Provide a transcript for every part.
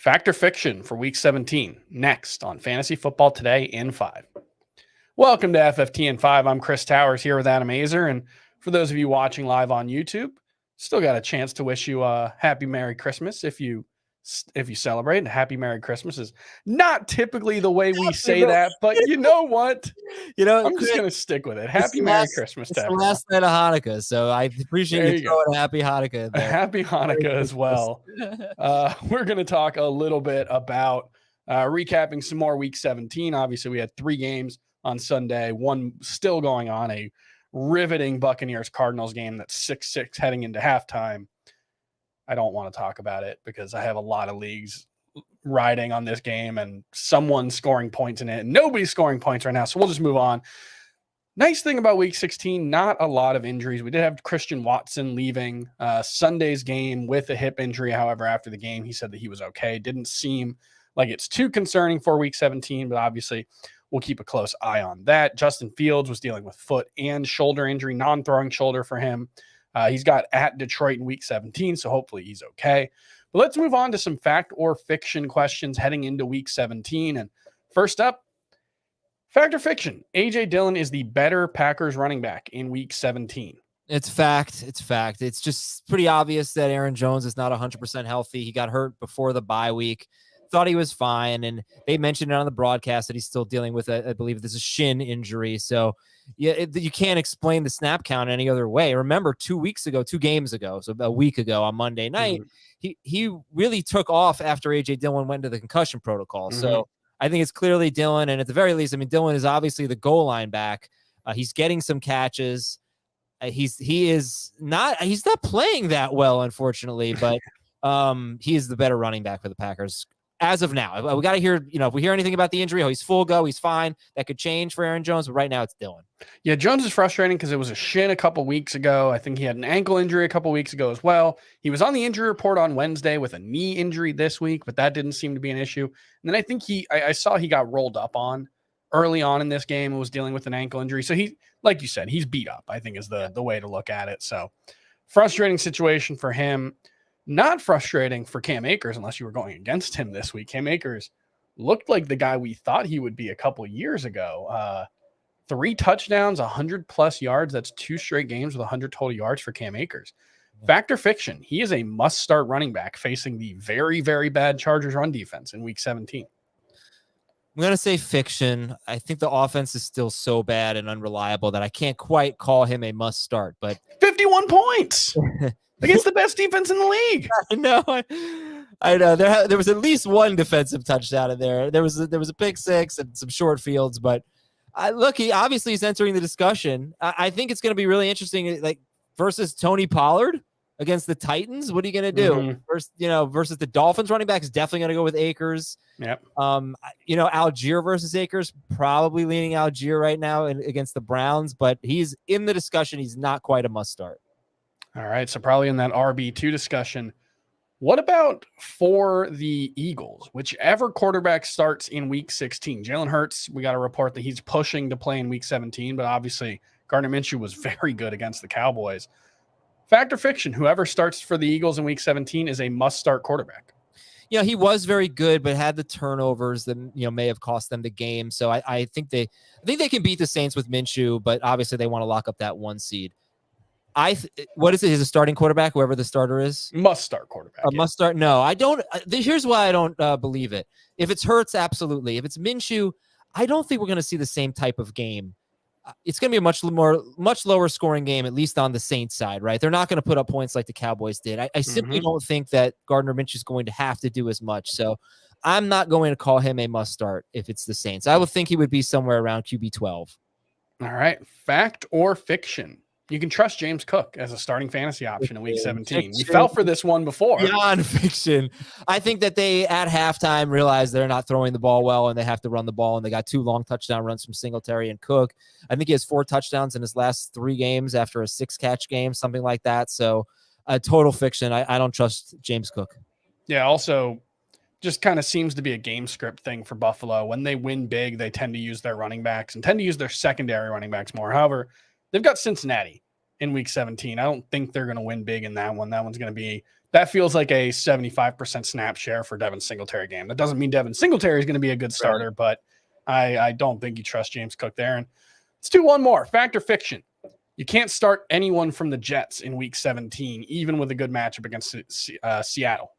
Fact or fiction for week 17, next on Fantasy Football Today in 5. Welcome to FFT in 5. I'm Chris Towers here with Adam Azer. And for those of you watching live on YouTube, still got a chance to wish you a happy Merry Christmas if you celebrate. And happy Merry Christmas is not typically the way we say that, but you know what? I'm just going to stick with it. Happy Merry Christmas to everyone. It's the last night of Hanukkah, so I appreciate you throwing a happy Hanukkah in there. Happy Hanukkah as well. We're going to talk a little bit about recapping some more week 17. Obviously, we had 3 games on Sunday, one still going on, a riveting Buccaneers-Cardinals game that's 6-6 heading into halftime. I don't want to talk about it because I have a lot of leagues riding on this game and someone scoring points in it. Nobody's scoring points right now, so we'll just move on. Nice thing about week 16, not a lot of injuries. We did have Christian Watson leaving Sunday's game with a hip injury. However, after the game, he said that he was okay. Didn't seem like it's too concerning for week 17, but obviously we'll keep a close eye on that. Justin Fields was dealing with foot and shoulder injury, non-throwing shoulder for him. He's got at Detroit in week 17, so hopefully he's okay. But let's move on to some fact or fiction questions heading into week 17. And first up, fact or fiction, A.J. Dillon is the better Packers running back in week 17. It's fact. It's fact. It's just pretty obvious that Aaron Jones is not 100% healthy. He got hurt before the bye week. Thought he was fine, and they mentioned it on the broadcast that he's still dealing with, I believe this is a shin injury. So you can't explain the snap count any other way. Remember 2 games ago, so a week ago on Monday night, he really took off after A.J. Dillon went into the concussion protocol. So I think it's clearly Dillon, and at the very least, I mean, Dillon is obviously the goal line back. He's getting some catches. He's not playing that well, unfortunately, but he is the better running back for the Packers as of now. We got to hear, if we hear anything about the injury, he's full go, he's fine. That could change for Aaron Jones, but right now it's Dillon. Yeah, Jones is frustrating because it was a shin a couple weeks ago. I think he had an ankle injury a couple weeks ago as well. He was on the injury report on Wednesday with a knee injury this week, but that didn't seem to be an issue. And then I think I saw he got rolled up on early on in this game and was dealing with an ankle injury. So he, like you said, he's beat up, I think is the way to look at it. So frustrating situation for him. Not frustrating for Cam Akers unless you were going against him this week. Cam Akers looked like the guy we thought he would be a couple years ago. 3 touchdowns, 100+ yards. That's 2 straight games with 100 total yards for Cam Akers. Fact or fiction, he is a must-start running back facing the very, very bad Chargers run defense in week 17. I'm going to say fiction. I think the offense is still so bad and unreliable that I can't quite call him a must-start. But 51 points! Against the best defense in the league. I know. There was at least one defensive touchdown in there. There was a pick six and some short fields, but look, he's entering the discussion. I think it's going to be really interesting, like versus Tony Pollard against the Titans. What are you going to do? Versus the Dolphins running back is definitely going to go with Akers. Yep. Algier versus Akers, probably leaning Algier right now against the Browns, but he's in the discussion. He's not quite a must start. All right, so probably in that RB2 discussion. What about for the Eagles? Whichever quarterback starts in week 16. Jalen Hurts, we got a report that he's pushing to play in week 17, but obviously Gardner Minshew was very good against the Cowboys. Fact or fiction, whoever starts for the Eagles in week 17 is a must-start quarterback. Yeah, he was very good, but had the turnovers that may have cost them the game. So I think they can beat the Saints with Minshew, but obviously they want to lock up that 1 seed. What is it? He's a starting quarterback, whoever the starter is? Must start quarterback. Must start. No, I don't. Here's why I don't believe it. If it's Hurts, absolutely. If it's Minshew, I don't think we're going to see the same type of game. It's going to be a much lower scoring game, at least on the Saints side, right? They're not going to put up points like the Cowboys did. I simply don't think that Gardner Minshew is going to have to do as much. So I'm not going to call him a must start if it's the Saints. I would think he would be somewhere around QB 12. All right. Fact or fiction? You can trust James Cook as a starting fantasy option in week 17. We fell for this one before. Beyond fiction. I think that they, at halftime, realized they're not throwing the ball well and they have to run the ball, and they got 2 long touchdown runs from Singletary and Cook. I think he has 4 touchdowns in his last 3 games after a 6-catch game, something like that. So, total fiction. I don't trust James Cook. Yeah, also just kind of seems to be a game script thing for Buffalo. When they win big, they tend to use their running backs and tend to use their secondary running backs more. However, they've got Cincinnati in week 17. I don't think they're going to win big in that one. That one's going to be that feels like a 75% snap share for Devin Singletary game. That doesn't mean Devin Singletary is going to be a good starter, but I don't think you trust James Cook there. And let's do one more. Fact or fiction? You can't start anyone from the Jets in week 17, even with a good matchup against Seattle.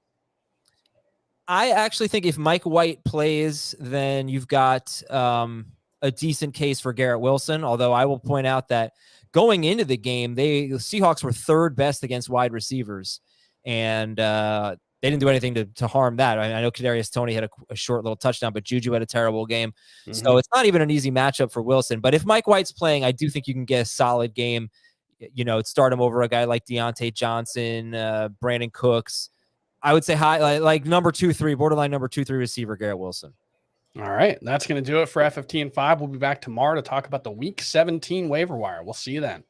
I actually think if Mike White plays, then you've got a decent case for Garrett Wilson, although I will point out that going into the game, the Seahawks were third best against wide receivers, and they didn't do anything to harm that. I know Kadarius Toney had a short little touchdown, but Juju had a terrible game. Mm-hmm. So it's not even an easy matchup for Wilson. But if Mike White's playing, I do think you can get a solid game. Start him over a guy like Deontay Johnson, Brandon Cooks. I would say high, like number 2-3, borderline number 2-3 receiver, Garrett Wilson. All right. That's going to do it for FFT and 5. We'll be back tomorrow to talk about the week 17 waiver wire. We'll see you then.